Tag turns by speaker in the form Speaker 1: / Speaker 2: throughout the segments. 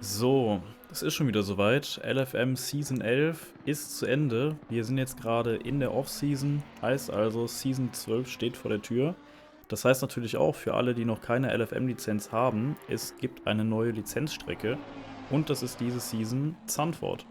Speaker 1: So, es ist schon wieder soweit. LFM Season 11 ist zu Ende. Wir sind jetzt gerade in der Off-Season, heißt also Season 12 steht vor der Tür. Das heißt natürlich auch für alle, die noch keine LFM-Lizenz haben, es gibt eine neue Lizenzstrecke und das ist diese Season Zandvoort.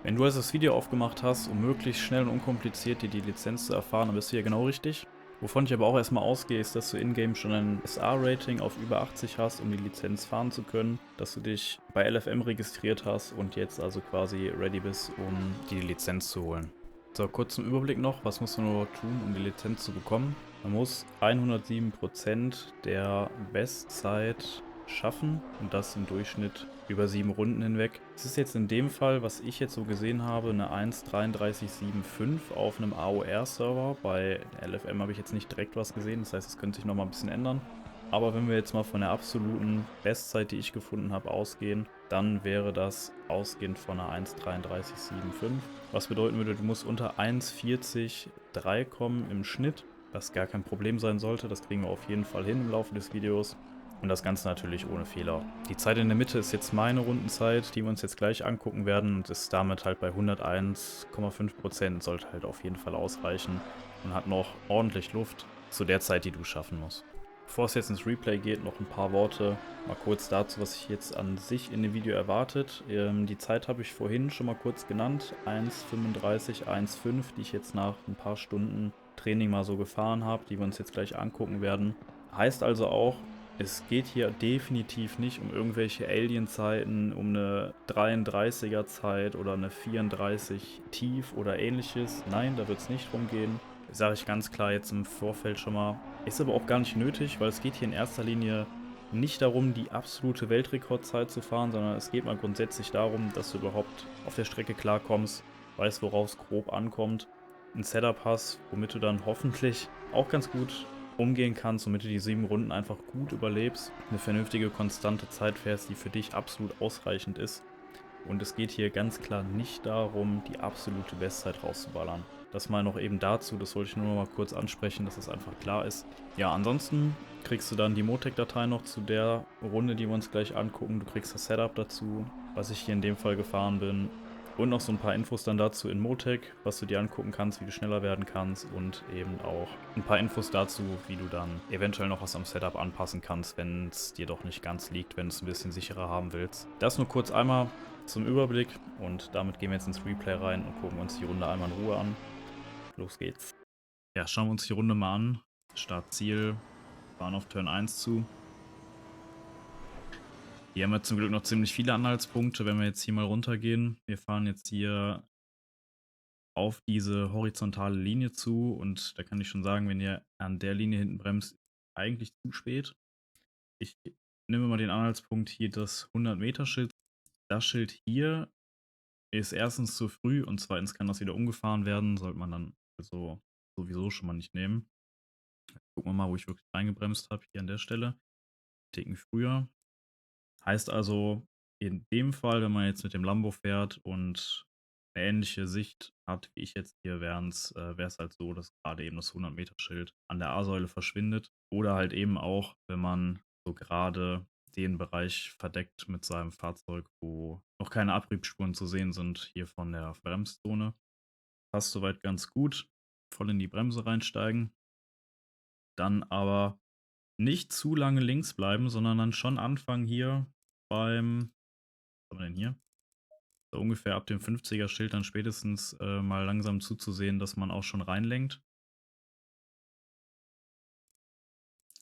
Speaker 1: Wenn du also das Video aufgemacht hast, um möglichst schnell und unkompliziert dir die Lizenz zu erfahren, dann bist du hier genau richtig. Wovon ich aber auch erstmal ausgehe, ist, dass du in-game schon ein SA-Rating auf über 80 hast, um die Lizenz fahren zu können, dass du dich bei LFM registriert hast und jetzt also quasi ready bist, um die Lizenz zu holen. So, kurz zum Überblick noch, was musst du nur tun, um die Lizenz zu bekommen? Man muss 107% der Bestzeit schaffen und das im Durchschnitt über 7 Runden hinweg. Es ist jetzt in dem Fall, was ich jetzt so gesehen habe, eine 1.3375 auf einem AOR-Server. Bei LFM habe ich jetzt nicht direkt was gesehen, das heißt, es könnte sich nochmal ein bisschen ändern. Aber wenn wir jetzt mal von der absoluten Bestzeit, die ich gefunden habe, ausgehen, dann wäre das ausgehend von einer 1.3375. Was bedeuten würde, du musst unter 1.40,3 kommen im Schnitt, was gar kein Problem sein sollte. Das kriegen wir auf jeden Fall hin im Laufe des Videos. Und das Ganze natürlich ohne Fehler. Die Zeit in der Mitte ist jetzt meine Rundenzeit, die wir uns jetzt gleich angucken werden und ist damit halt bei 101,5%. Sollte halt auf jeden Fall ausreichen und hat noch ordentlich Luft zu der Zeit, die du schaffen musst. Bevor es jetzt ins Replay geht, noch ein paar Worte mal kurz dazu, was sich jetzt an sich in dem Video erwartet. Die Zeit habe ich vorhin schon mal kurz genannt, 1,35, 1,5, die ich jetzt nach ein paar Stunden Training mal so gefahren habe, die wir uns jetzt gleich angucken werden. Heißt also auch, es geht hier definitiv nicht um irgendwelche Alien-Zeiten, um eine 33er-Zeit oder eine 34 tief oder ähnliches. Nein, da wird es nicht drum gehen. Sage ich ganz klar jetzt im Vorfeld schon mal. Ist aber auch gar nicht nötig, weil es geht hier in erster Linie nicht darum, die absolute Weltrekordzeit zu fahren, sondern es geht mal grundsätzlich darum, dass du überhaupt auf der Strecke klarkommst, weißt, worauf es grob ankommt, ein Setup hast, womit du dann hoffentlich auch ganz gut umgehen kannst, womit du die 7 Runden einfach gut überlebst, eine vernünftige, konstante Zeit fährst, die für dich absolut ausreichend ist. Und es geht hier ganz klar nicht darum, die absolute Bestzeit rauszuballern. Das mal noch eben dazu, das wollte ich nur noch mal kurz ansprechen, dass es einfach klar ist. Ja, ansonsten kriegst du dann die Motec-Datei noch zu der Runde, die wir uns gleich angucken. Du kriegst das Setup dazu, was ich hier in dem Fall gefahren bin. Und noch so ein paar Infos dann dazu in Motec, was du dir angucken kannst, wie du schneller werden kannst und eben auch ein paar Infos dazu, wie du dann eventuell noch was am Setup anpassen kannst, wenn es dir doch nicht ganz liegt, wenn du es ein bisschen sicherer haben willst. Das nur kurz einmal zum Überblick und damit gehen wir jetzt ins Replay rein und gucken uns die Runde einmal in Ruhe an. Los geht's. Ja, schauen wir uns die Runde mal an. Start, Ziel, fahren auf Turn 1 zu. Hier haben wir zum Glück noch ziemlich viele Anhaltspunkte, wenn wir jetzt hier mal runtergehen. Wir fahren jetzt hier auf diese horizontale Linie zu und da kann ich schon sagen, wenn ihr an der Linie hinten bremst, eigentlich zu spät. Ich nehme mal den Anhaltspunkt hier, das 100-Meter-Schild. Das Schild hier ist erstens zu früh und zweitens kann das wieder umgefahren werden, sollte man dann also sowieso schon mal nicht nehmen. Gucken wir mal, wo ich wirklich reingebremst habe, hier an der Stelle. Ticken früher. Heißt also, in dem Fall, wenn man jetzt mit dem Lambo fährt und eine ähnliche Sicht hat wie ich jetzt hier, wäre es halt so, dass gerade eben das 100-Meter-Schild an der A-Säule verschwindet. Oder halt eben auch, wenn man so gerade den Bereich verdeckt mit seinem Fahrzeug, wo noch keine Abriebsspuren zu sehen sind, hier von der Bremszone. Passt soweit ganz gut. Voll in die Bremse reinsteigen. Dann aber nicht zu lange links bleiben, sondern dann schon anfangen hier beim, was haben wir denn hier? So ungefähr ab dem 50er Schild dann spätestens mal langsam zuzusehen, dass man auch schon reinlenkt.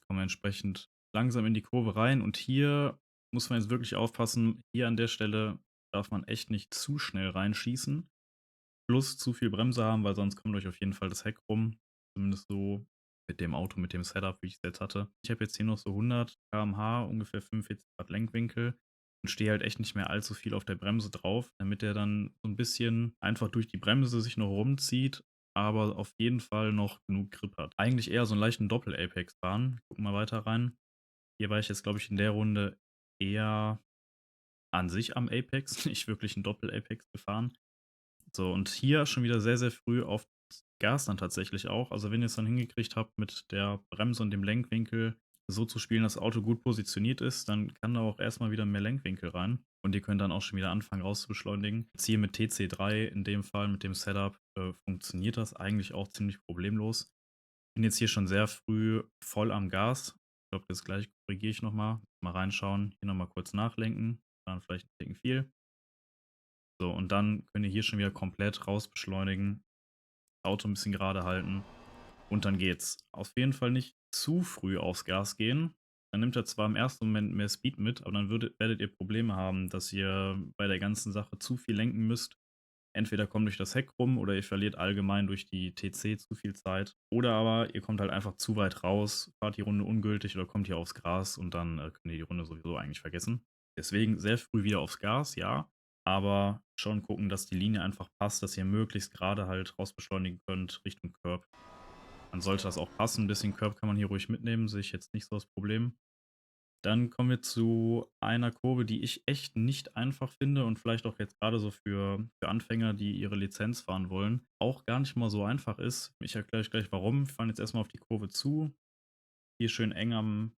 Speaker 1: Kommen wir entsprechend langsam in die Kurve rein und hier muss man jetzt wirklich aufpassen. Hier an der Stelle darf man echt nicht zu schnell reinschießen. Plus zu viel Bremse haben, weil sonst kommt euch auf jeden Fall das Heck rum. Zumindest so mit dem Auto, mit dem Setup, wie ich es jetzt hatte. Ich habe jetzt hier noch so 100 km/h, ungefähr 45 Grad Lenkwinkel und stehe halt echt nicht mehr allzu viel auf der Bremse drauf, damit der dann so ein bisschen einfach durch die Bremse sich noch rumzieht, aber auf jeden Fall noch genug Grip hat. Eigentlich eher so einen leichten Doppel-Apex fahren. Gucken wir weiter rein. Hier war ich jetzt, glaube ich, in der Runde eher an sich am Apex, nicht wirklich einen Doppel-Apex gefahren. So, und hier schon wieder sehr, sehr früh auf Gas dann tatsächlich auch. Also wenn ihr es dann hingekriegt habt, mit der Bremse und dem Lenkwinkel so zu spielen, dass das Auto gut positioniert ist, dann kann da auch erstmal wieder mehr Lenkwinkel rein. und ihr könnt dann auch schon wieder anfangen rauszubeschleunigen. Jetzt hier mit TC3 in dem Fall, mit dem Setup, funktioniert das eigentlich auch ziemlich problemlos. Bin jetzt hier schon sehr früh voll am Gas. Ich glaube, das gleich korrigiere ich nochmal. Mal reinschauen, hier nochmal kurz nachlenken, dann vielleicht ein Ticken viel. So, und dann könnt ihr hier schon wieder komplett rausbeschleunigen, Auto ein bisschen gerade halten und dann geht's. Auf jeden Fall nicht zu früh aufs Gas gehen. Dann nimmt er zwar im ersten Moment mehr Speed mit, aber dann werdet ihr Probleme haben, dass ihr bei der ganzen Sache zu viel lenken müsst. Entweder kommt durch das Heck rum oder ihr verliert allgemein durch die TC zu viel Zeit. Oder aber ihr kommt halt einfach zu weit raus, fahrt die Runde ungültig oder kommt hier aufs Gras und dann könnt ihr die Runde sowieso eigentlich vergessen. Deswegen sehr früh wieder aufs Gas, ja. Aber schon gucken, dass die Linie einfach passt, dass ihr möglichst gerade halt rausbeschleunigen könnt Richtung Curb. Dann sollte das auch passen. Ein bisschen Curb kann man hier ruhig mitnehmen, sehe ich jetzt nicht so das Problem. Dann kommen wir zu einer Kurve, die ich echt nicht einfach finde und vielleicht auch jetzt gerade so für Anfänger, die ihre Lizenz fahren wollen, auch gar nicht mal so einfach ist. Ich erkläre euch gleich warum. Wir fahren jetzt erstmal auf die Kurve zu. Hier schön eng am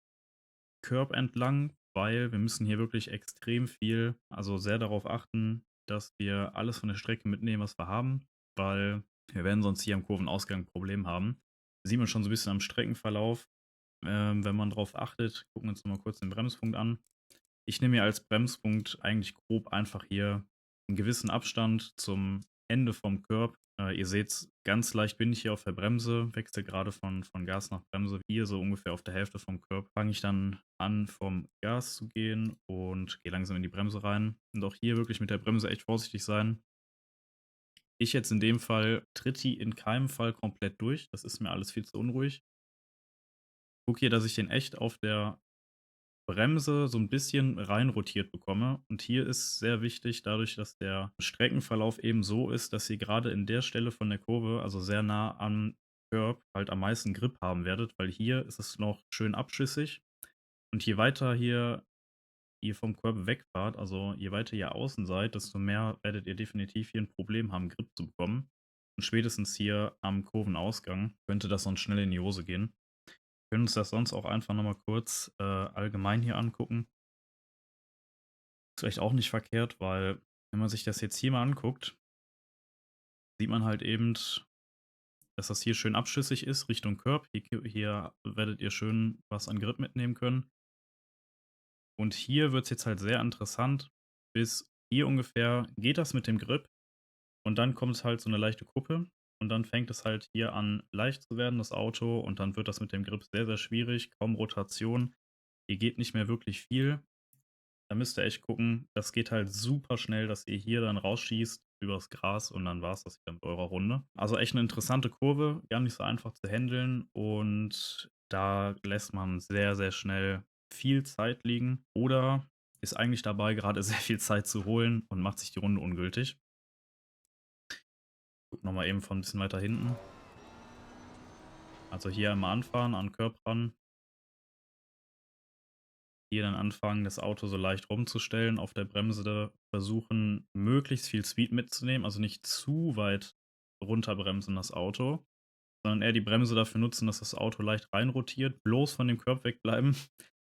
Speaker 1: Curb entlang, weil wir müssen hier wirklich extrem viel, also sehr darauf achten, dass wir alles von der Strecke mitnehmen, was wir haben, weil wir werden sonst hier am Kurvenausgang ein Problem haben. Sieht man schon so ein bisschen am Streckenverlauf. Wenn man darauf achtet, gucken wir uns nochmal kurz den Bremspunkt an. Ich nehme mir als Bremspunkt eigentlich grob einfach hier einen gewissen Abstand zum Ende vom Curb. Ihr seht, ganz leicht bin ich hier auf der Bremse, wechsle gerade von Gas nach Bremse. Hier so ungefähr auf der Hälfte vom Curb fange ich dann an, vom Gas zu gehen und gehe langsam in die Bremse rein. Und auch hier wirklich mit der Bremse echt vorsichtig sein. Ich jetzt in dem Fall tritt die in keinem Fall komplett durch. Das ist mir alles viel zu unruhig. Guck hier, dass ich den echt auf der Bremse so ein bisschen reinrotiert bekomme. Und hier ist sehr wichtig, dadurch, dass der Streckenverlauf eben so ist, dass ihr gerade in der Stelle von der Kurve, also sehr nah am Curb, halt am meisten Grip haben werdet, weil hier ist es noch schön abschüssig. Und je weiter hier ihr vom Curb wegfahrt, also je weiter ihr außen seid, desto mehr werdet ihr definitiv hier ein Problem haben, Grip zu bekommen. Und spätestens hier am Kurvenausgang könnte das sonst schnell in die Hose gehen. Wir können uns das sonst auch einfach nochmal kurz allgemein hier angucken. Ist vielleicht auch nicht verkehrt, weil wenn man sich das jetzt hier mal anguckt, sieht man halt eben, dass das hier schön abschüssig ist Richtung Curb. Hier werdet ihr schön was an Grip mitnehmen können. Und hier wird es jetzt halt sehr interessant. Bis hier ungefähr geht das mit dem Grip und dann kommt halt so eine leichte Kuppe und dann fängt es halt hier an leicht zu werden, das Auto, und dann wird das mit dem Grip sehr, sehr schwierig. Kaum Rotation. Hier geht nicht mehr wirklich viel. Da müsst ihr echt gucken, das geht halt super schnell, dass ihr hier dann rausschießt übers Gras und dann war es das wieder mit eurer Runde. Also echt eine interessante Kurve, gar nicht so einfach zu handeln und da lässt man sehr, sehr schnell viel Zeit liegen oder ist eigentlich dabei, gerade sehr viel Zeit zu holen und macht sich die Runde ungültig. Guck nochmal eben von ein bisschen weiter hinten. Also hier einmal anfahren, an den Curb ran, hier dann anfangen, das Auto so leicht rumzustellen, auf der Bremse versuchen, möglichst viel Speed mitzunehmen, also nicht zu weit runterbremsen das Auto, sondern eher die Bremse dafür nutzen, dass das Auto leicht reinrotiert, bloß von dem Curb wegbleiben.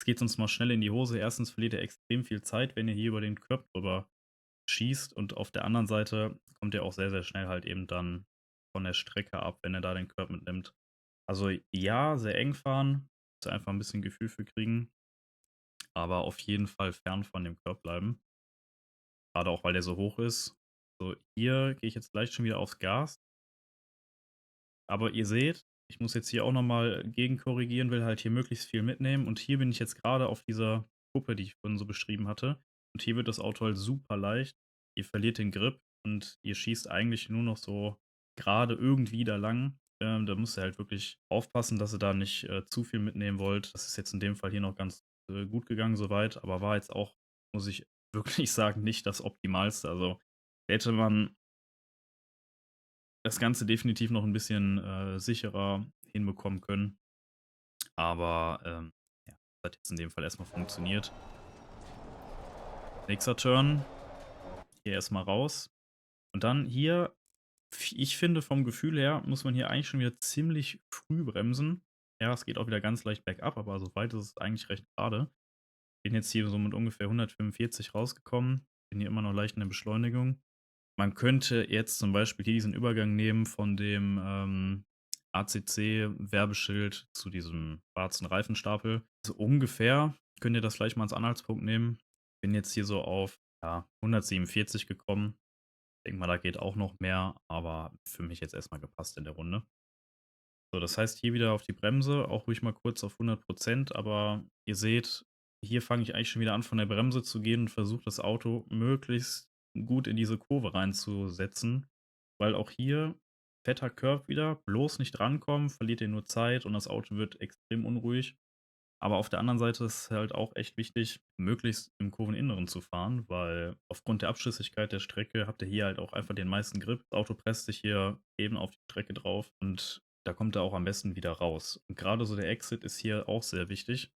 Speaker 1: Es geht sonst mal schnell in die Hose. Erstens verliert ihr extrem viel Zeit, wenn ihr hier über den Curb drüber schießt und auf der anderen Seite kommt ihr auch sehr, sehr schnell halt eben dann von der Strecke ab, wenn ihr da den Curb mitnimmt. Also ja, sehr eng fahren, muss einfach ein bisschen Gefühl für kriegen, aber auf jeden Fall fern von dem Curb bleiben. Gerade auch, weil der so hoch ist. So, hier gehe ich jetzt gleich schon wieder aufs Gas. Aber ihr seht, ich muss jetzt hier auch nochmal gegenkorrigieren, will halt hier möglichst viel mitnehmen. Und hier bin ich jetzt gerade auf dieser Kuppe, die ich vorhin so beschrieben hatte. Und hier wird das Auto halt super leicht. Ihr verliert den Grip und ihr schießt eigentlich nur noch so gerade irgendwie da lang. Da müsst ihr halt wirklich aufpassen, dass ihr da nicht zu viel mitnehmen wollt. Das ist jetzt in dem Fall hier noch ganz gut gegangen soweit, aber war jetzt auch, muss ich wirklich sagen, nicht das Optimalste. Also hätte man das Ganze definitiv noch ein bisschen sicherer hinbekommen können. Aber ja, das hat jetzt in dem Fall erstmal funktioniert. Nächster Turn. Hier erstmal raus. Und dann hier, ich finde vom Gefühl her, muss man hier eigentlich schon wieder ziemlich früh bremsen. Ja, es geht auch wieder ganz leicht bergab, aber so weit ist es eigentlich recht gerade. Bin jetzt hier so mit ungefähr 145 rausgekommen. Bin hier immer noch leicht in der Beschleunigung. Man könnte jetzt zum Beispiel hier diesen Übergang nehmen von dem, ACC-Werbeschild zu diesem schwarzen Reifenstapel. So ungefähr könnt ihr das vielleicht mal als Anhaltspunkt nehmen. Bin jetzt hier so auf, ja, 147 gekommen. Denke mal, da geht auch noch mehr, aber für mich jetzt erstmal gepasst in der Runde. So, das heißt, hier wieder auf die Bremse, auch ruhig mal kurz auf 100%, aber ihr seht, hier fange ich eigentlich schon wieder an, von der Bremse zu gehen und versuche das Auto möglichst gut in diese Kurve reinzusetzen, weil auch hier fetter Curb wieder, bloß nicht rankommen, verliert ihr nur Zeit und das Auto wird extrem unruhig. Aber auf der anderen Seite ist es halt auch echt wichtig, möglichst im Kurveninneren zu fahren, weil aufgrund der Abschüssigkeit der Strecke habt ihr hier halt auch einfach den meisten Grip. Das Auto presst sich hier eben auf die Strecke drauf und da kommt er auch am besten wieder raus. Und gerade so der Exit ist hier auch sehr wichtig.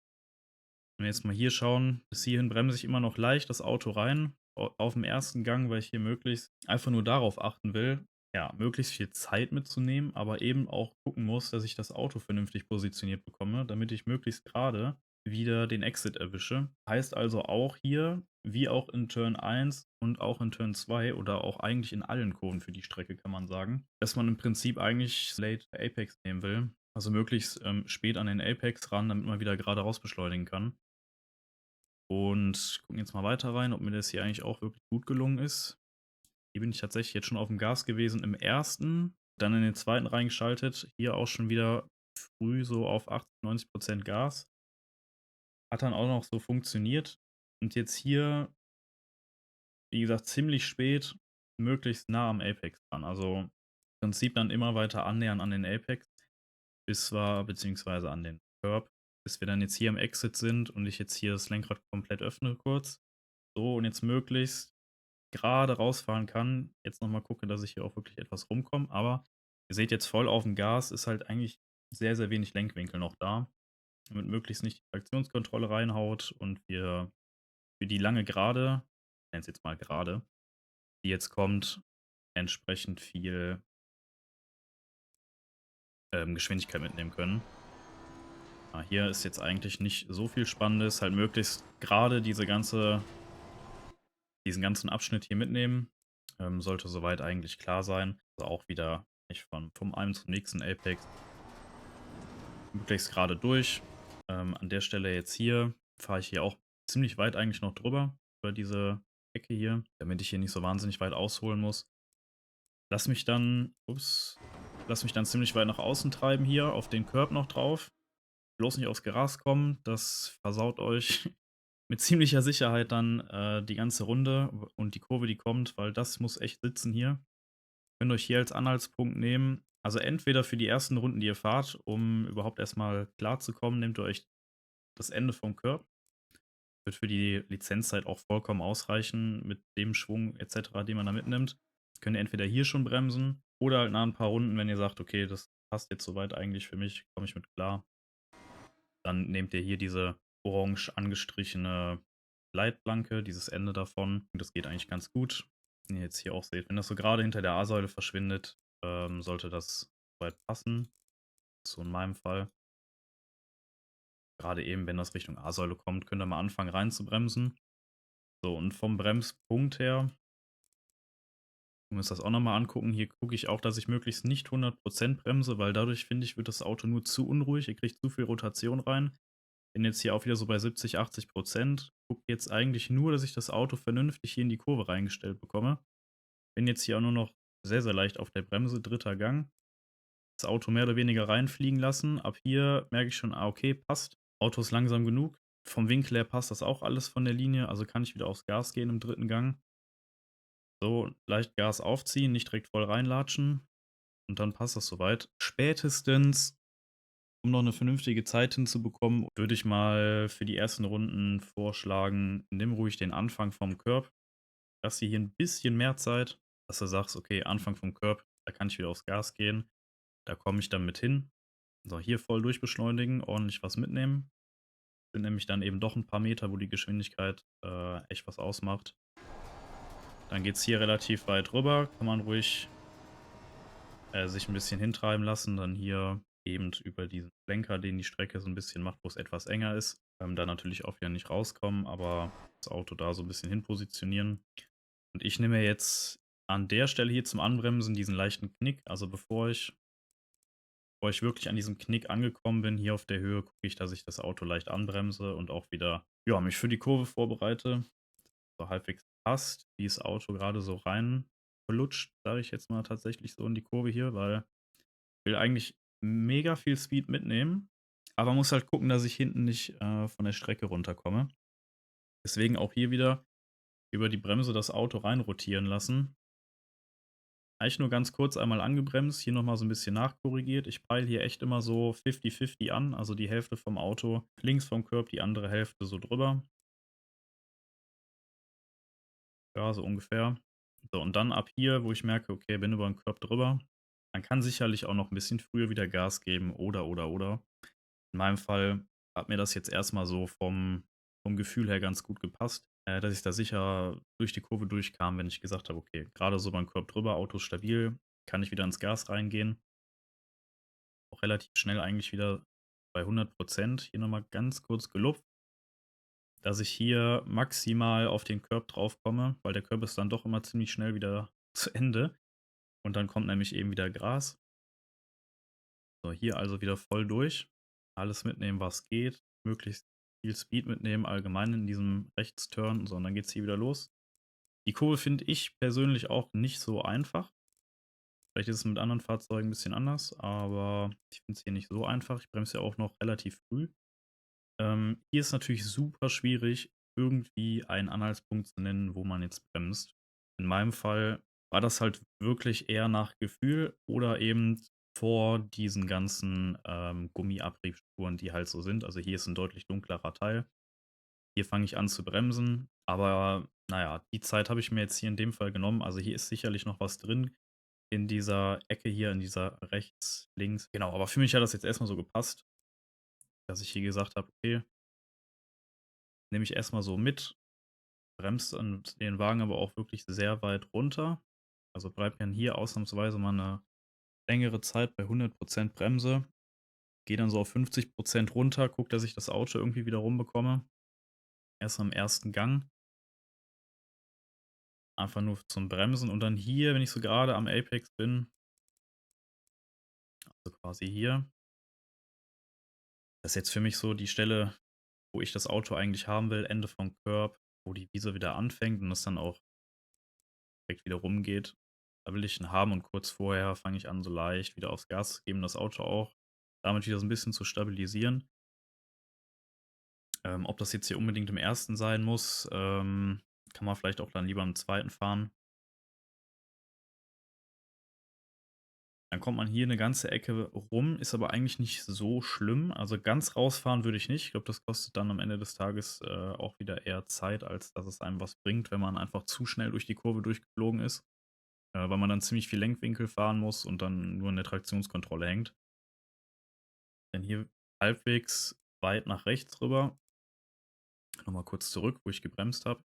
Speaker 1: Wenn wir jetzt mal hier schauen, bis hierhin bremse ich immer noch leicht das Auto rein, auf dem ersten Gang, weil ich hier möglichst einfach nur darauf achten will, ja, möglichst viel Zeit mitzunehmen, aber eben auch gucken muss, dass ich das Auto vernünftig positioniert bekomme, damit ich möglichst gerade wieder den Exit erwische. Heißt also auch hier, wie auch in Turn 1 und auch in Turn 2 oder auch eigentlich in allen Kurven für die Strecke, kann man sagen, dass man im Prinzip eigentlich Late Apex nehmen will. Also möglichst spät an den Apex ran, damit man wieder gerade raus beschleunigen kann. Und gucken jetzt mal weiter rein, ob mir das hier eigentlich auch wirklich gut gelungen ist. Hier bin ich tatsächlich jetzt schon auf dem Gas gewesen im ersten, dann in den zweiten reingeschaltet. Hier auch schon wieder früh so auf 80-90% Gas. Hat dann auch noch so funktioniert. Und jetzt hier, wie gesagt, ziemlich spät, möglichst nah am Apex dran. Also im Prinzip dann immer weiter annähern an den Apex, beziehungsweise an den Curb, bis wir dann jetzt hier am Exit sind und ich jetzt hier das Lenkrad komplett öffne kurz. So, und jetzt möglichst gerade rausfahren kann. Jetzt nochmal gucke, dass ich hier auch wirklich etwas rumkomme. Aber ihr seht jetzt voll auf dem Gas, ist halt eigentlich sehr, sehr wenig Lenkwinkel noch da. Damit möglichst nicht die Traktionskontrolle reinhaut und wir für die lange Gerade, ich nenne es jetzt mal Gerade, die jetzt kommt, entsprechend viel Geschwindigkeit mitnehmen können. Hier ist jetzt eigentlich nicht so viel Spannendes, halt möglichst gerade diesen ganzen Abschnitt hier mitnehmen. Sollte soweit eigentlich klar sein. Also auch wieder nicht vom einen zum nächsten Apex. Möglichst gerade durch. An der Stelle jetzt hier fahre ich hier auch ziemlich weit eigentlich noch drüber, über diese Ecke hier, damit ich hier nicht so wahnsinnig weit ausholen muss. Lass mich dann ziemlich weit nach außen treiben hier, auf den Curb noch drauf. Bloß nicht aufs Gras kommen, das versaut euch mit ziemlicher Sicherheit dann die ganze Runde und die Kurve, die kommt, weil das muss echt sitzen hier. Könnt euch hier als Anhaltspunkt nehmen, also entweder für die ersten Runden, die ihr fahrt, um überhaupt erstmal klarzukommen, nehmt ihr euch das Ende vom Curb. Wird für die Lizenzzeit auch vollkommen ausreichen mit dem Schwung etc., den man da mitnimmt. Könnt ihr entweder hier schon bremsen oder halt nach ein paar Runden, wenn ihr sagt, okay, das passt jetzt soweit eigentlich für mich, komme ich mit klar. Dann nehmt ihr hier diese orange angestrichene Leitplanke, dieses Ende davon. Und das geht eigentlich ganz gut. Wenn ihr jetzt hier auch seht, wenn das so gerade hinter der A-Säule verschwindet, sollte das soweit passen. So in meinem Fall. Gerade eben, wenn das Richtung A-Säule kommt, könnt ihr mal anfangen rein zu bremsen. So, und vom Bremspunkt her, wir müssen das auch nochmal angucken. Hier gucke ich auch, dass ich möglichst nicht 100% bremse, weil dadurch, finde ich, wird das Auto nur zu unruhig. Ihr kriegt zu viel Rotation rein. Bin jetzt hier auch wieder so bei 70-80%. Gucke jetzt eigentlich nur, dass ich das Auto vernünftig hier in die Kurve reingestellt bekomme. Bin jetzt hier auch nur noch sehr, sehr leicht auf der Bremse, dritter Gang. Das Auto mehr oder weniger reinfliegen lassen. Ab hier merke ich schon, okay, passt. Auto ist langsam genug. Vom Winkel her passt das auch alles von der Linie. Also kann ich wieder aufs Gas gehen im dritten Gang. So, leicht Gas aufziehen, nicht direkt voll reinlatschen. Und dann passt das soweit. Spätestens, um noch eine vernünftige Zeit hinzubekommen, würde ich mal für die ersten Runden vorschlagen, nimm ruhig den Anfang vom Curb. Lass dir hier ein bisschen mehr Zeit, dass du sagst, okay, Anfang vom Curb, da kann ich wieder aufs Gas gehen. Da komme ich dann mit hin. So, hier voll durchbeschleunigen, ordentlich was mitnehmen. Sind nämlich dann eben doch ein paar Meter, wo die Geschwindigkeit echt was ausmacht. Dann geht es hier relativ weit rüber. Kann man ruhig sich ein bisschen hintreiben lassen. Dann hier eben über diesen Lenker, den die Strecke so ein bisschen macht, wo es etwas enger ist. Da natürlich auch wieder nicht rauskommen, aber das Auto da so ein bisschen hin positionieren. Und ich nehme jetzt an der Stelle hier zum Anbremsen diesen leichten Knick. Also bevor ich wirklich an diesem Knick angekommen bin, hier auf der Höhe, gucke ich, dass ich das Auto leicht anbremse und auch wieder, ja, mich für die Kurve vorbereite. So halbwegs passt, wie das Auto gerade so rein flutscht, sage ich jetzt mal tatsächlich so in die Kurve hier, weil ich will eigentlich mega viel Speed mitnehmen, aber muss halt gucken, dass ich hinten nicht, von der Strecke runterkomme. Deswegen auch hier wieder über die Bremse das Auto rein rotieren lassen. Eigentlich nur ganz kurz einmal angebremst, hier noch mal so 'n bisschen nachkorrigiert. Ich peile hier echt immer so 50-50 an, also die Hälfte vom Auto links vom Curb, die andere Hälfte so drüber. Ja, so ungefähr. So, und dann ab hier, wo ich merke, okay, bin über 'n Curb drüber, man kann sicherlich auch noch 'n bisschen früher wieder Gas geben oder. In meinem Fall hat mir das jetzt erst mal so vom Gefühl her ganz gut gepasst, dass ich da sicher durch die Kurve durchkam, wenn ich gesagt habe: „Okay, grade so über 'n Curb drüber, Auto ist stabil, kann ich wieder ins Gas reingehen.“ Auch relativ schnell eigentlich wieder bei 100%. Hier noch mal ganz kurz gelupft, dass ich hier maximal auf den Curb draufkomme, weil der Curb ist dann doch immer ziemlich schnell wieder zu Ende und dann kommt nämlich eben wieder Gras. So, hier also wieder voll durch. Alles mitnehmen, was geht. Möglichst viel Speed mitnehmen, allgemein in diesem Rechtsturn. So, und dann geht's hier wieder los. Die Kurve finde ich persönlich auch nicht so einfach. Vielleicht ist es mit anderen Fahrzeugen ein bisschen anders, aber ich finde es hier nicht so einfach. Ich bremse ja auch noch relativ früh. Hier ist natürlich super schwierig, irgendwie einen Anhaltspunkt zu nennen, wo man jetzt bremst. In meinem Fall war das halt wirklich eher nach Gefühl oder eben vor diesen ganzen, Gummiabriebspuren, die halt so sind. Also, hier ist ein deutlich dunklerer Teil. Hier fange ich an zu bremsen, aber na ja, die Zeit habe ich mir jetzt hier in dem Fall genommen. Also, hier ist sicherlich noch was drin in dieser Ecke hier, in dieser rechts, links. Genau, aber für mich hat das jetzt erst mal so gepasst, dass ich hier gesagt habe: „Okay, nehme ich erst mal so mit.“ Bremst dann den Wagen aber auch wirklich sehr weit runter. Also, bleibt dann hier ausnahmsweise mal 'ne längere Zeit bei 100% Bremse, gehe dann so auf 50% runter, gucke, dass ich das Auto irgendwie wieder rumbekomme. Erst am ersten Gang, einfach nur zum Bremsen und dann hier, wenn ich so grade am Apex bin, also quasi hier, das ist jetzt für mich so die Stelle, wo ich das Auto eigentlich haben will, Ende vom Curb, wo die Wiese wieder anfängt und es dann auch direkt wieder rumgeht. Da will ich ihn haben und kurz vorher fange ich an, so leicht wieder aufs Gas zu geben, das Auto auch damit wieder so 'n bisschen zu stabilisieren. Ob das jetzt hier unbedingt im ersten sein muss, kann man vielleicht auch dann lieber im zweiten fahren. Dann kommt man hier 'ne ganze Ecke rum, ist aber eigentlich nicht so schlimm. Also, ganz rausfahren würde ich nicht. Ich glaube, das kostet dann am Ende des Tages, auch wieder eher Zeit, als dass es einem was bringt, wenn man einfach zu schnell durch die Kurve durchgeflogen ist, weil man dann ziemlich viel Lenkwinkel fahren muss und dann nur in der Traktionskontrolle hängt. Dann hier halbwegs weit nach rechts rüber. Noch mal kurz zurück, wo ich gebremst habe.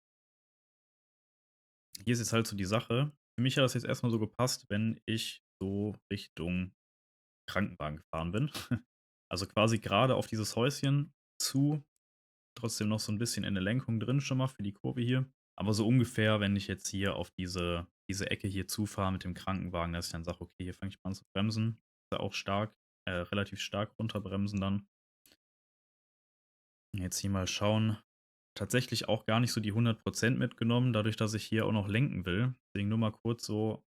Speaker 1: Hier ist jetzt halt so die Sache. Für mich hat das jetzt erst mal so gepasst, wenn ich so Richtung Krankenwagen gefahren bin. Also, quasi grade auf dieses Häuschen zu, trotzdem noch so 'n bisschen in der Lenkung drin schon mal für die Kurve hier. Aber so ungefähr, wenn ich jetzt hier auf diese Ecke hier zufahre mit dem Krankenwagen, dass ich dann sage: „Okay, hier fange ich mal an zu bremsen.“ Da auch stark relativ stark runterbremsen dann. Jetzt hier mal schauen. Tatsächlich auch gar nicht so die 100% mitgenommen, dadurch, dass ich hier auch noch lenken will. Deswegen nur mal kurz so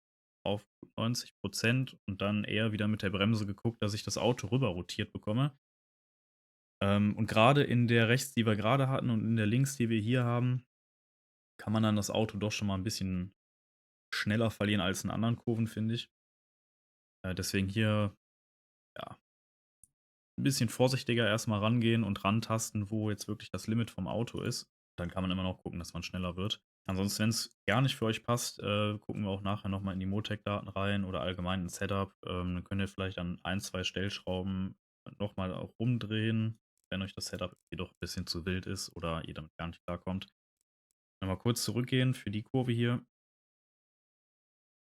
Speaker 1: auf 90% und dann eher wieder mit der Bremse geguckt, dass ich das Auto rüber rotiert bekomme. Und grade in der rechts, die wir grade hatten und in der links, die wir hier haben, kann man dann das Auto doch schon mal 'n bisschen schneller verlieren als in anderen Kurven, finde ich. Deswegen hier, ja, 'n bisschen vorsichtiger erst mal rangehen und rantasten, wo jetzt wirklich das Limit vom Auto ist. Dann kann man immer noch gucken, dass man schneller wird. Ansonsten, wenn's gar nicht für euch passt, gucken wir auch nachher noch mal in die Motec-Daten rein oder allgemein ins Setup. Dann könnt ihr vielleicht an 1, 2 Stellschrauben noch mal auch rumdrehen, wenn euch das Setup jedoch 'n bisschen zu wild ist oder ihr damit gar nicht klarkommt. Noch mal kurz zurückgehen für die Kurve hier.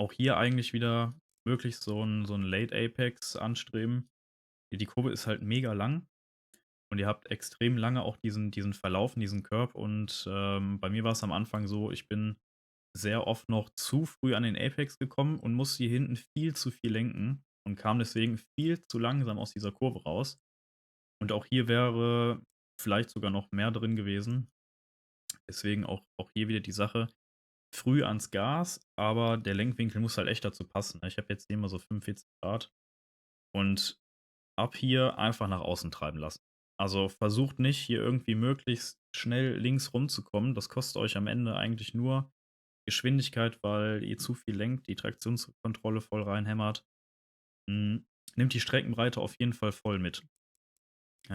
Speaker 1: Auch hier eigentlich wieder möglichst so 'n Late Apex anstreben. Die Kurve ist halt mega lang. und ihr habt extrem lange auch diesen Verlauf in diesen Curb und, bei mir war es am Anfang so, ich bin sehr oft noch zu früh an den Apex gekommen und musste hier hinten viel zu viel lenken und kam deswegen viel zu langsam aus dieser Kurve raus. Und auch hier wäre vielleicht sogar noch mehr drin gewesen. Deswegen auch hier wieder die Sache, früh ans Gas, aber der Lenkwinkel muss halt echt dazu passen, ne? Ich habe jetzt hier immer so 45 Grad und ab hier einfach nach außen treiben lassen. Also, versucht nicht, hier irgendwie möglichst schnell links rumzukommen. Das kostet euch am Ende eigentlich nur Geschwindigkeit, weil ihr zu viel lenkt, die Traktionskontrolle voll reinhämmert. Nimmt die Streckenbreite auf jeden Fall voll mit.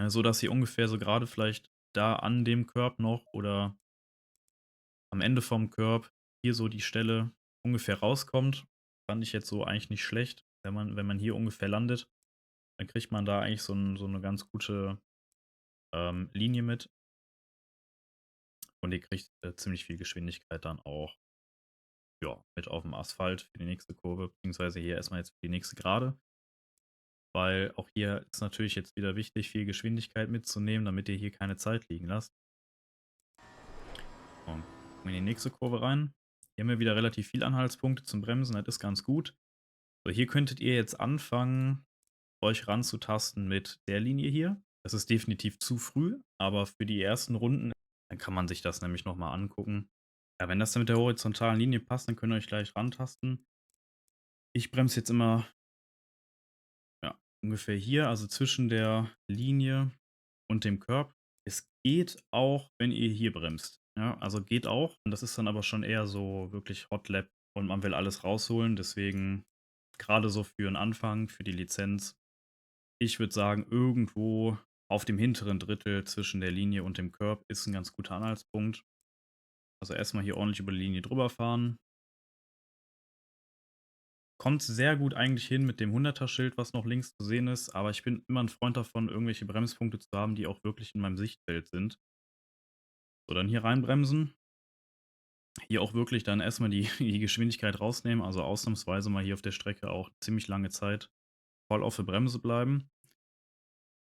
Speaker 1: Sodass ihr ungefähr so gerade vielleicht da an dem Curb noch oder am Ende vom Curb hier so die Stelle ungefähr rauskommt. Fand ich jetzt so eigentlich nicht schlecht. Wenn man hier ungefähr landet, dann kriegt man da eigentlich so 'ne ganz gute, Linie mit und ihr kriegt, ziemlich viel Geschwindigkeit dann auch, ja, mit aufm Asphalt für die nächste Kurve, beziehungsweise hier erst mal jetzt für die nächste Gerade. Weil auch hier ist natürlich jetzt wieder wichtig, viel Geschwindigkeit mitzunehmen, damit ihr hier keine Zeit liegen lasst. Und in die nächste Kurve rein. Hier haben wir wieder relativ viel Anhaltspunkte zum Bremsen, das ist ganz gut. So, hier könntet ihr jetzt anfangen, euch ranzutasten mit der Linie hier. Das ist definitiv zu früh, aber für die ersten Runden, dann kann man sich das nämlich noch mal angucken. Ja, wenn das dann mit der horizontalen Linie passt, dann könnt ihr euch gleich rantasten. Ich bremse jetzt immer, ja, ungefähr hier, also zwischen der Linie und dem Curb. Es geht auch, wenn ihr hier bremst. Ja, also geht auch. Und das ist dann aber schon eher so wirklich Hot Lap und man will alles rausholen. Deswegen gerade so für 'n Anfang, für die Lizenz, ich würde sagen, irgendwo auf dem hinteren Drittel zwischen der Linie und dem Curb ist 'n ganz guter Anhaltspunkt. Also erst mal hier ordentlich über die Linie drüber fahren. Kommt sehr gut eigentlich hin mit dem 100er-Schild, was noch links zu sehen ist, aber ich bin immer 'n Freund davon, irgendwelche Bremspunkte zu haben, die auch wirklich in meinem Sichtfeld sind. So, dann hier reinbremsen. Hier auch wirklich dann erst mal die die Geschwindigkeit rausnehmen, also ausnahmsweise mal hier auf der Strecke auch ziemlich lange Zeit voll auf der Bremse bleiben.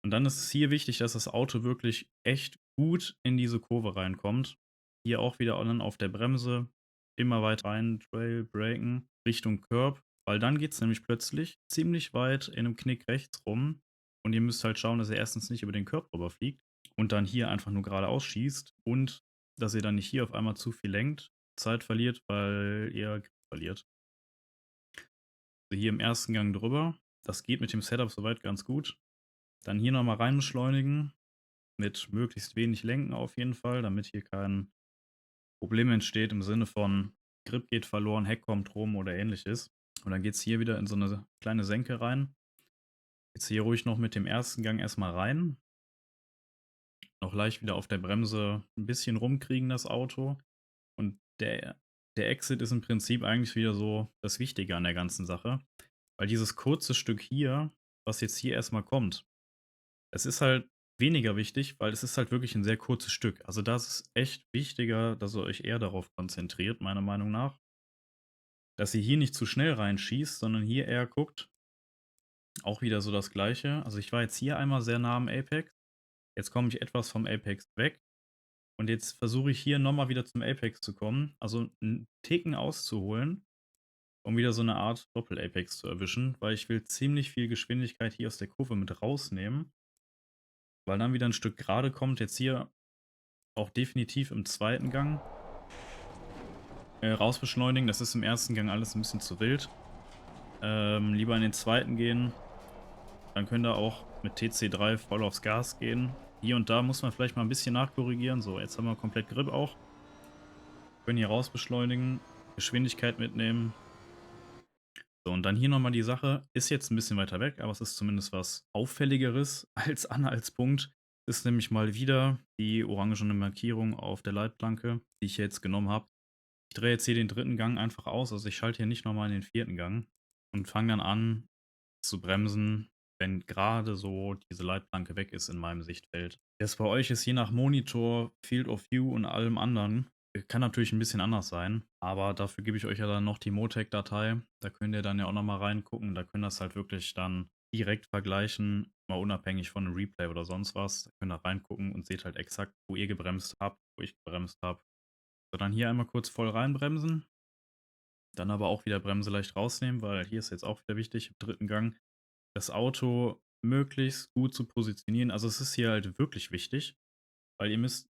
Speaker 1: Und dann ist es hier wichtig, dass das Auto wirklich echt gut in diese Kurve reinkommt. Hier auch wieder dann auf der Bremse immer weiter rein, Trail braken Richtung Curb, weil dann geht's nämlich plötzlich ziemlich weit in 'nem Knick rechts rum und ihr müsst halt schauen, dass ihr erstens nicht über den Curb rüberfliegt und dann hier einfach nur geradeaus schießt und dass ihr dann nicht hier auf einmal zu viel lenkt, Zeit verliert, weil ihr Grip verliert. So, hier im ersten Gang drüber. Das geht mit dem Setup soweit ganz gut. Dann hier noch mal rein beschleunigen, mit möglichst wenig Lenken auf jeden Fall, damit hier kein Problem entsteht im Sinne von Grip geht verloren, Heck kommt rum oder Ähnliches. Und dann geht's hier wieder in so 'ne kleine Senke rein. Jetzt hier ruhig noch mit dem ersten Gang erst mal rein. Noch leicht wieder auf der Bremse 'n bisschen rumkriegen, das Auto. Und der Exit ist im Prinzip eigentlich wieder so das Wichtige an der ganzen Sache, weil dieses kurze Stück hier, was jetzt hier erst mal kommt, es ist halt weniger wichtig, weil es ist halt wirklich 'n sehr kurzes Stück. Also, das ist echt wichtiger, dass ihr euch eher darauf konzentriert, meiner Meinung nach, dass ihr hier nicht zu schnell reinschießt, sondern hier eher guckt, auch wieder so das Gleiche. Also, ich war jetzt hier einmal sehr nah am Apex. Jetzt komme ich etwas vom Apex weg und jetzt versuche ich hier noch mal wieder zum Apex zu kommen, also 'n Ticken auszuholen, um wieder so 'ne Art Doppel-Apex zu erwischen, weil ich will ziemlich viel Geschwindigkeit hier aus der Kurve mit rausnehmen, weil dann wieder 'n Stück gerade kommt. Jetzt hier auch definitiv im zweiten Gang, rausbeschleunigen. Das ist im ersten Gang alles 'n bisschen zu wild. Lieber in den zweiten gehen. Dann könnt ihr auch mit TC3 voll aufs Gas gehen. Hier und da muss man vielleicht mal 'n bisschen nachkorrigieren. So, jetzt haben wir komplett Grip auch. Können hier raus beschleunigen, Geschwindigkeit mitnehmen. So, und dann hier noch mal die Sache, ist jetzt 'n bisschen weiter weg, aber es ist zumindest was Auffälligeres als Anhaltspunkt. Ist nämlich mal wieder die orangene Markierung auf der Leitplanke, die ich jetzt genommen habe. Ich drehe jetzt hier den dritten Gang einfach aus, also ich schalte hier nicht noch mal in den vierten Gang und fange dann an zu bremsen, wenn gerade so diese Leitplanke weg ist in meinem Sichtfeld. Das bei euch ist je nach Monitor, Field of View und allem anderen kann natürlich ein bisschen anders sein, aber dafür gebe ich euch ja dann noch die Motec-Datei. Da könnt ihr dann ja auch noch mal reingucken. Da könnt ihr das halt wirklich dann direkt vergleichen, mal unabhängig von einem Replay oder sonst was. Da könnt ihr reingucken und seht halt exakt, wo ihr gebremst habt, wo ich gebremst habe. So, dann hier einmal kurz voll reinbremsen, dann aber auch wieder Bremse leicht rausnehmen, weil hier ist jetzt auch wieder wichtig, im dritten Gang das Auto möglichst gut zu positionieren. Also, es ist hier halt wirklich wichtig, weil ihr müsst,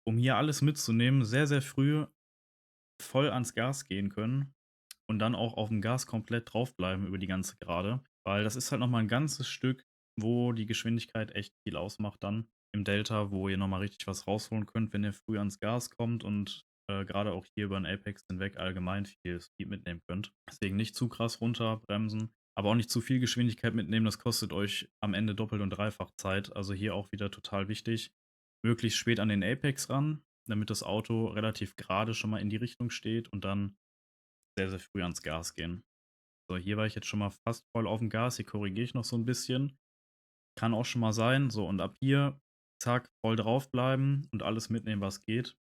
Speaker 1: um hier alles mitzunehmen, sehr, sehr früh voll ans Gas gehen können und dann auch auf dem Gas komplett draufbleiben über die ganze Gerade, weil das ist halt noch mal 'n ganzes Stück, wo die Geschwindigkeit echt viel ausmacht dann im Delta, wo ihr noch mal richtig was rausholen könnt, wenn ihr früh ans Gas kommt und, grade auch hier über 'n Apex hinweg allgemein viel Speed mitnehmen könnt. Deswegen nicht zu krass runterbremsen, aber auch nicht zu viel Geschwindigkeit mitnehmen, das kostet euch am Ende doppelt und dreifach Zeit. Also, hier auch wieder total wichtig, möglichst spät an den Apex ran, damit das Auto relativ gerade schon mal in die Richtung steht und dann sehr, sehr früh ans Gas gehen. So, hier war ich jetzt schon mal fast voll auf dem Gas. Hier korrigiere ich noch so ein bisschen. Kann auch schon mal sein. So, und ab hier, zack, voll draufbleiben und alles mitnehmen, was geht.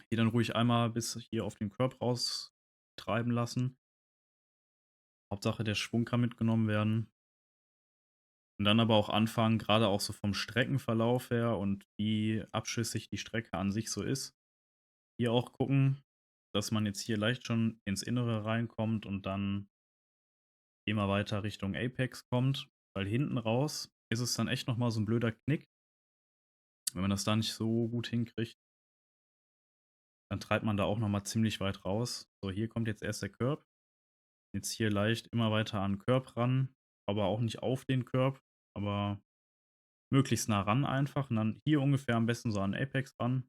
Speaker 1: Hier dann ruhig einmal bis hier auf den Curb raus treiben lassen. Hauptsache, der Schwung kann mitgenommen werden. Und dann aber auch anfangen, gerade auch so vom Streckenverlauf her und wie abschüssig die Strecke an sich so ist. Hier auch gucken, dass man jetzt hier leicht schon ins Innere reinkommt und dann immer weiter Richtung Apex kommt, weil hinten raus ist es dann echt noch mal so 'n blöder Knick. Wenn man das da nicht so gut hinkriegt, dann treibt man da auch noch mal ziemlich weit raus. So, hier kommt jetzt erst der Curb. Jetzt hier leicht immer weiter an 'n Curb ran, aber auch nicht auf den Curb, aber möglichst nah ran einfach und dann hier ungefähr am besten so an Apex ran.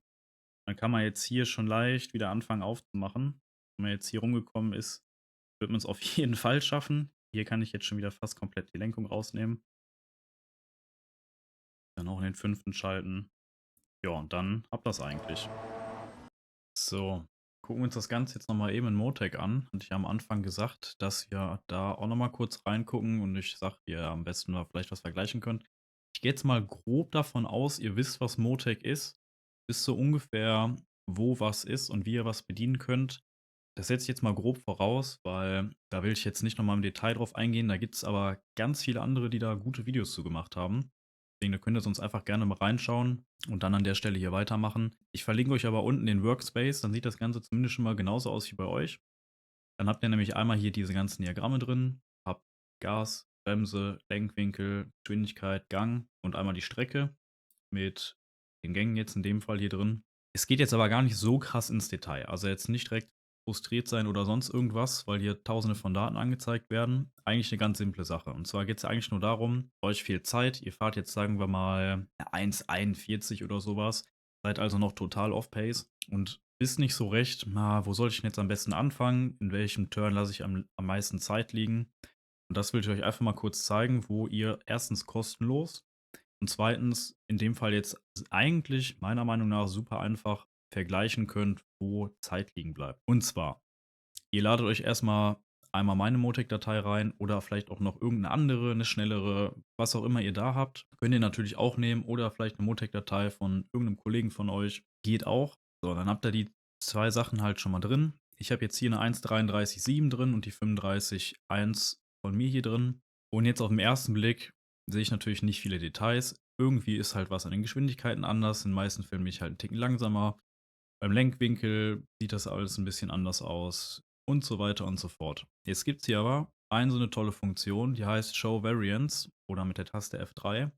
Speaker 1: Dann kann man jetzt hier schon leicht wieder anfangen aufzumachen. Wenn man jetzt hier rumgekommen ist, wird man's auf jeden Fall schaffen. Hier kann ich jetzt schon wieder fast komplett die Lenkung rausnehmen. Dann auch in den fünften schalten. Ja, und dann habt ihr's eigentlich. So, gucken wir uns das Ganze jetzt noch mal eben in Motec an. Hatte ich ja am Anfang gesagt, dass wir da auch noch mal kurz reingucken und ich sage, wie ihr am besten mal vielleicht was vergleichen könnt. Ich gehe jetzt mal grob davon aus, ihr wisst, was Motec ist. Wisst so ungefähr, wo was ist und wie ihr was bedienen könnt. Das setze ich jetzt mal grob voraus, weil da will ich jetzt nicht noch mal im Detail drauf eingehen. Da gibt's aber ganz viele andere, die da gute Videos zu gemacht haben. Deswegen, da könnt ihr sonst einfach gerne mal reinschauen und dann an der Stelle hier weitermachen. Ich verlinke euch aber unten den Workspace, dann sieht das Ganze zumindest schon mal genauso aus wie bei euch. Dann habt ihr nämlich einmal hier diese ganzen Diagramme drin, habt Gas, Bremse, Lenkwinkel, Geschwindigkeit, Gang und einmal die Strecke mit den Gängen jetzt in dem Fall hier drin. Es geht jetzt aber gar nicht so krass ins Detail. Also jetzt nicht direkt frustriert sein oder sonst irgendwas, weil hier Tausende von Daten angezeigt werden. Eigentlich eine ganz simple Sache. Und zwar geht es eigentlich nur darum, euch fehlt Zeit. Ihr fahrt jetzt, sagen wir mal, 1,41 oder sowas. Seid also noch total off-pace und wisst nicht so recht, na, wo soll ich denn jetzt am besten anfangen? In welchem Turn lasse ich am meisten Zeit liegen? Und das will ich euch einfach mal kurz zeigen, wo ihr erstens kostenlos und zweitens, in dem Fall jetzt eigentlich meiner Meinung nach super einfach vergleichen könnt, wo Zeit liegen bleibt. Und zwar, ihr ladet euch erstmal einmal meine Motec-Datei rein oder vielleicht auch noch irgendeine andere, eine schnellere, was auch immer ihr da habt. Könnt ihr natürlich auch nehmen oder vielleicht eine Motec-Datei von irgendeinem Kollegen von euch. Geht auch. So, dann habt ihr die zwei Sachen halt schon mal drin. Ich habe jetzt hier eine 1,33,7 drin und die 35,1 von mir hier drin. Und jetzt auf den ersten Blick sehe ich natürlich nicht viele Details. Irgendwie ist halt was an den Geschwindigkeiten anders. In den meisten Fällen bin ich halt 'n Ticken langsamer. Beim Lenkwinkel sieht das alles ein bisschen anders aus und so weiter und so fort. Jetzt gibt's hier aber eine so 'ne tolle Funktion, die heißt Show Variance oder mit der Taste F3.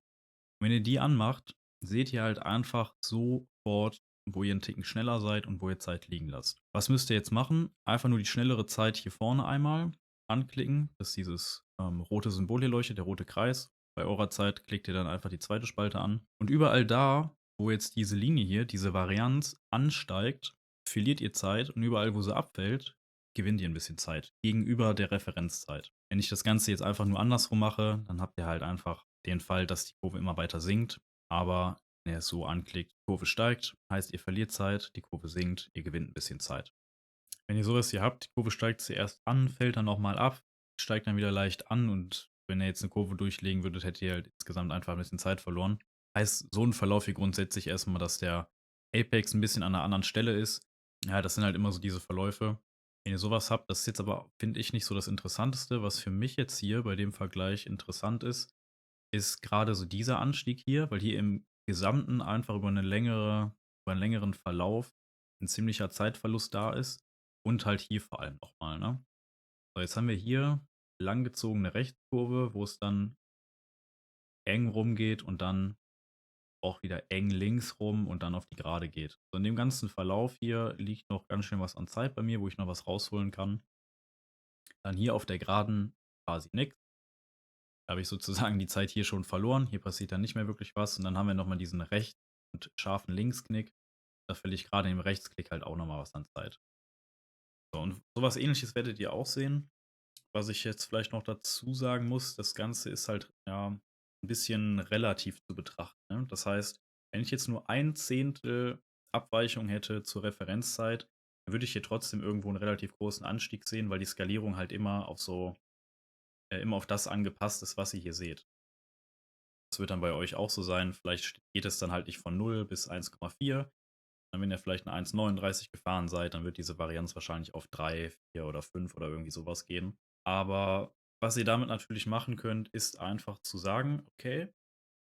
Speaker 1: Wenn ihr die anmacht, seht ihr halt einfach sofort, wo ihr 'n Ticken schneller seid und wo ihr Zeit liegen lasst. Was müsst ihr jetzt machen? Einfach nur die schnellere Zeit hier vorne einmal anklicken, dass dieses, rote Symbol hier leuchtet, der rote Kreis. Bei eurer Zeit klickt ihr dann einfach die zweite Spalte an. Und überall da, wo jetzt diese Linie hier, diese Varianz ansteigt, verliert ihr Zeit und überall, wo sie abfällt, gewinnt ihr ein bisschen Zeit gegenüber der Referenzzeit. Wenn ich das Ganze jetzt einfach nur andersrum mache, dann habt ihr halt einfach den Fall, dass die Kurve immer weiter sinkt, aber wenn ihr es so anklickt, die Kurve steigt, heißt, ihr verliert Zeit, die Kurve sinkt, ihr gewinnt ein bisschen Zeit. Wenn ihr sowas hier habt, die Kurve steigt zuerst an, fällt dann noch mal ab, steigt dann wieder leicht an und wenn ihr jetzt eine Kurve durchlegen würdet, hättet ihr halt insgesamt einfach ein bisschen Zeit verloren. Heißt, so ein Verlauf hier grundsätzlich erstmal, dass der Apex ein bisschen an einer anderen Stelle ist. Ja, das sind halt immer so diese Verläufe. Wenn ihr sowas habt, das ist jetzt aber, finde ich, nicht so das Interessanteste. Was für mich jetzt hier bei dem Vergleich interessant ist gerade so dieser Anstieg hier, weil hier im Gesamten einfach über einen längeren Verlauf ein ziemlicher Zeitverlust da ist und halt hier vor allem noch mal, ne? So, jetzt haben wir hier langgezogene Rechtskurve, wo es dann eng rumgeht und dann auch wieder eng links rum und dann auf die Gerade geht. So in dem ganzen Verlauf hier liegt noch ganz schön was an Zeit bei mir, wo ich noch was rausholen kann. Dann hier auf der Geraden quasi nix. Da habe ich sozusagen die Zeit hier schon verloren. Hier passiert dann nicht mehr wirklich was. Und dann haben wir noch mal diesen Rechts und scharfen Linksknick. Da verliere ich gerade im Rechtsklick halt auch noch mal was an Zeit. So, und so Ähnliches werdet ihr auch sehen. Was ich jetzt vielleicht noch dazu sagen muss, das Ganze ist halt, ja, 'n bisschen relativ zu betrachten, ne? Das heißt, wenn ich jetzt nur 1/10 Abweichung hätte zur Referenzzeit, dann würde ich hier trotzdem irgendwo 'n relativ großen Anstieg sehen, weil die Skalierung halt immer auf das angepasst ist, was ihr hier seht. Das wird dann bei euch auch so sein. Vielleicht geht es dann halt nicht von 0 bis 1,4. Dann, wenn ihr vielleicht 'ne 1,39 gefahren seid, dann wird diese Varianz wahrscheinlich auf 3, 4 oder 5 oder irgendwie sowas gehen. Aber was ihr damit natürlich machen könnt, ist einfach zu sagen: „Okay,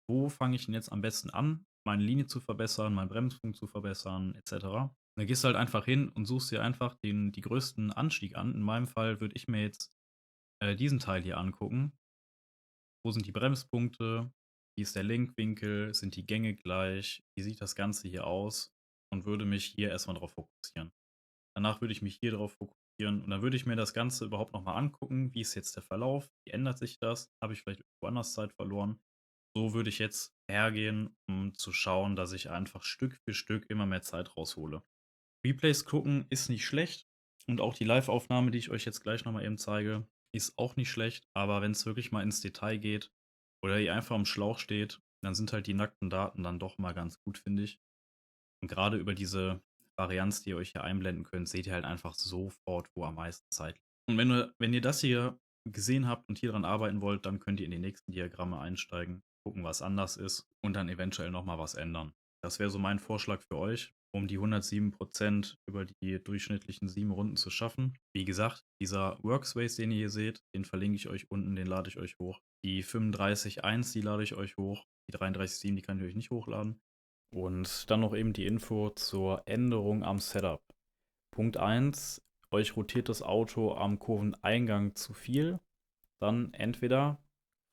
Speaker 1: wo fange ich denn jetzt am besten an, meine Linie zu verbessern, meinen Bremspunkt zu verbessern et cetera?“ Da gehst du halt einfach hin und suchst dir einfach die größten Anstieg an. In meinem Fall würde ich mir jetzt, diesen Teil hier angucken. Wo sind die Bremspunkte? Wie ist der Lenkwinkel? Sind die Gänge gleich? Wie sieht das Ganze hier aus? Und würde mich hier erst mal drauf fokussieren. Danach würde ich mich hier drauf fokussieren und dann würde ich mir das Ganze überhaupt noch mal angucken. Wie ist jetzt der Verlauf? Wie ändert sich das? Habe ich vielleicht irgendwo anders Zeit verloren? So würde ich jetzt hergehen, um zu schauen, dass ich einfach Stück für Stück immer mehr Zeit raushole. Replays gucken ist nicht schlecht und auch die Live-Aufnahme, die ich euch jetzt gleich noch mal eben zeige, ist auch nicht schlecht, aber wenn es wirklich mal ins Detail geht oder ihr einfach am Schlauch steht, dann sind halt die nackten Daten dann doch mal ganz gut, finde ich. Und gerade über diese Varianz, die ihr euch hier einblenden könnt, seht ihr halt einfach sofort, wo am meisten Zeit liegt. Und wenn ihr das hier gesehen habt und hier dran arbeiten wollt, dann könnt ihr in die nächsten Diagramme einsteigen, gucken, was anders ist und dann eventuell noch mal was ändern. Das wäre so mein Vorschlag für euch, um die 107% über die durchschnittlichen 7 Runden zu schaffen. Wie gesagt, dieser Workspace, den ihr hier seht, den verlinke ich euch unten, den lade ich euch hoch. Die 35.1, die lade ich euch hoch. Die 33.7, die kann ich euch nicht hochladen. Und dann noch eben die Info zur Änderung am Setup. Punkt 1, euch rotiert das Auto am Kurveneingang zu viel. Dann entweder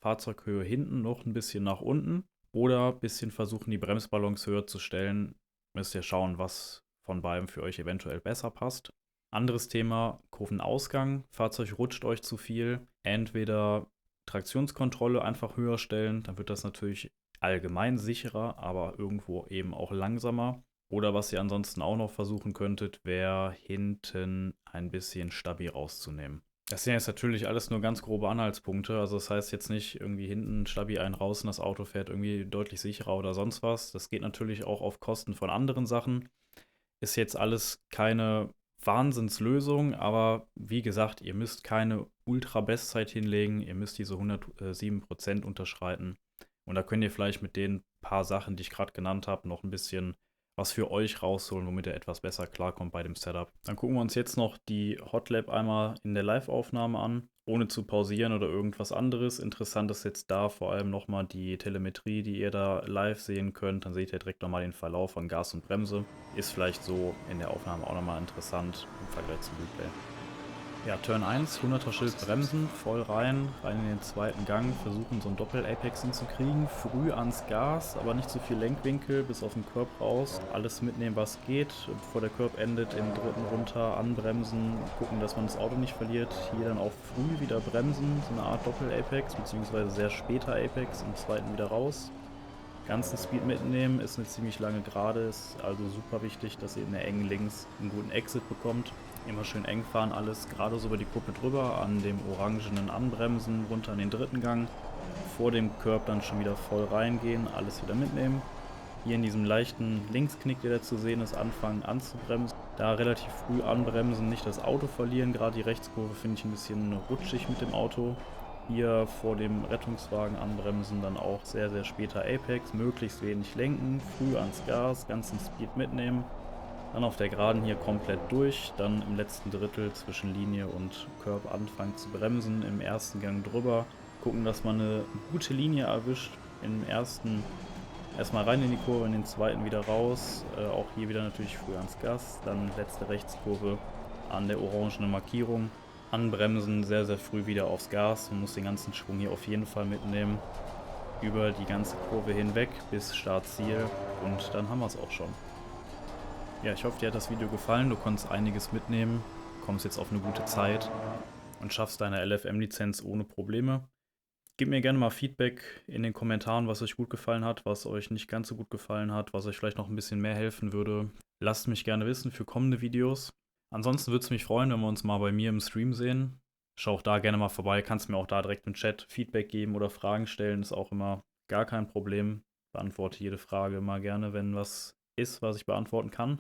Speaker 1: Fahrzeughöhe hinten noch ein bisschen nach unten oder ein bisschen versuchen, die Bremsbalance höher zu stellen. Müsst ihr schauen, was von beidem für euch eventuell besser passt. Anderes Thema, Kurvenausgang. Fahrzeug rutscht euch zu viel. Entweder Traktionskontrolle einfach höher stellen, dann wird das natürlich allgemein sicherer, aber irgendwo eben auch langsamer. Oder was ihr ansonsten auch noch versuchen könntet, wäre hinten ein bisschen Stabi rauszunehmen. Das sind jetzt natürlich alles nur ganz grobe Anhaltspunkte. Also das heißt jetzt nicht irgendwie hinten Stabi einen raus und das Auto fährt irgendwie deutlich sicherer oder sonst was. Das geht natürlich auch auf Kosten von anderen Sachen. Ist jetzt alles keine Wahnsinnslösung, aber wie gesagt, ihr müsst keine Ultra-Bestzeit hinlegen, ihr müsst diese 107% unterschreiten. Und da könnt ihr vielleicht mit den paar Sachen, die ich gerade genannt habe, noch ein bisschen was für euch rausholen, womit ihr etwas besser klarkommt bei dem Setup. Dann gucken wir uns jetzt noch die Hotlap einmal in der Live-Aufnahme an, ohne zu pausieren oder irgendwas anderes. Interessant ist jetzt da vor allem nochmal die Telemetrie, die ihr da live sehen könnt. Dann seht ihr direkt nochmal den Verlauf von Gas und Bremse. Ist vielleicht so in der Aufnahme auch nochmal interessant im Vergleich zum Replay. Ja, Turn 1, 100er Schild bremsen, voll rein in den zweiten Gang, versuchen so ein Doppel-Apex hinzukriegen, früh ans Gas, aber nicht zu viel Lenkwinkel, bis auf den Curb raus, alles mitnehmen, was geht, bevor der Curb endet, in den dritten runter, anbremsen, gucken, dass man das Auto nicht verliert, hier dann auch früh wieder bremsen, so eine Art Doppel-Apex, beziehungsweise sehr später Apex, im zweiten wieder raus. Ganzen Speed mitnehmen, ist eine ziemlich lange Gerade, ist also super wichtig, dass ihr in der engen Links einen guten Exit bekommt. Immer schön eng fahren, alles gerade so über die Kuppe drüber, an dem orangenen anbremsen, runter in den dritten Gang, vor dem Curb dann schon wieder voll reingehen, alles wieder mitnehmen. Hier in diesem leichten Linksknick, der da zu sehen ist, anfangen anzubremsen. Da relativ früh anbremsen, nicht das Auto verlieren, gerade die Rechtskurve finde ich ein bisschen rutschig mit dem Auto. Hier vor dem Rettungswagen anbremsen, dann auch sehr, sehr später Apex, möglichst wenig lenken, früh ans Gas, ganzen Speed mitnehmen. Dann auf der Geraden hier komplett durch, dann im letzten Drittel zwischen Linie und Curb anfangen zu bremsen, im ersten Gang drüber, gucken, dass man eine gute Linie erwischt, im ersten erstmal rein in die Kurve, in den zweiten wieder raus, auch hier wieder natürlich früh ans Gas, dann letzte Rechtskurve an der orangenen Markierung, anbremsen, sehr, sehr früh wieder aufs Gas, man muss den ganzen Schwung hier auf jeden Fall mitnehmen, über die ganze Kurve hinweg bis Startziel und dann haben wir es auch schon. Ja, ich hoffe, dir hat das Video gefallen, du konntest einiges mitnehmen, kommst jetzt auf eine gute Zeit und schaffst deine LFM-Lizenz ohne Probleme. Gebt mir gerne mal Feedback in den Kommentaren, was euch gut gefallen hat, was euch nicht ganz so gut gefallen hat, was euch vielleicht noch ein bisschen mehr helfen würde. Lasst mich gerne wissen für kommende Videos. Ansonsten würde es mich freuen, wenn wir uns mal bei mir im Stream sehen. Schau auch da gerne mal vorbei, kannst mir auch da direkt im Chat Feedback geben oder Fragen stellen, ist auch immer gar kein Problem. Beantworte jede Frage immer gerne, wenn was ist, was ich beantworten kann.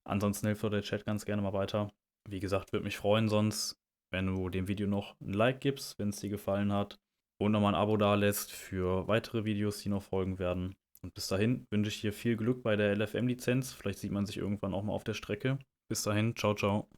Speaker 1: Ansonsten hilft auch der Chat ganz gerne mal weiter. Wie gesagt, würde mich freuen sonst, wenn du dem Video noch ein Like gibst, wenn es dir gefallen hat. Und nochmal ein Abo dalässt für weitere Videos, die noch folgen werden. Und bis dahin wünsche ich dir viel Glück bei der LFM-Lizenz. Vielleicht sieht man sich irgendwann auch mal auf der Strecke. Bis dahin, ciao, ciao.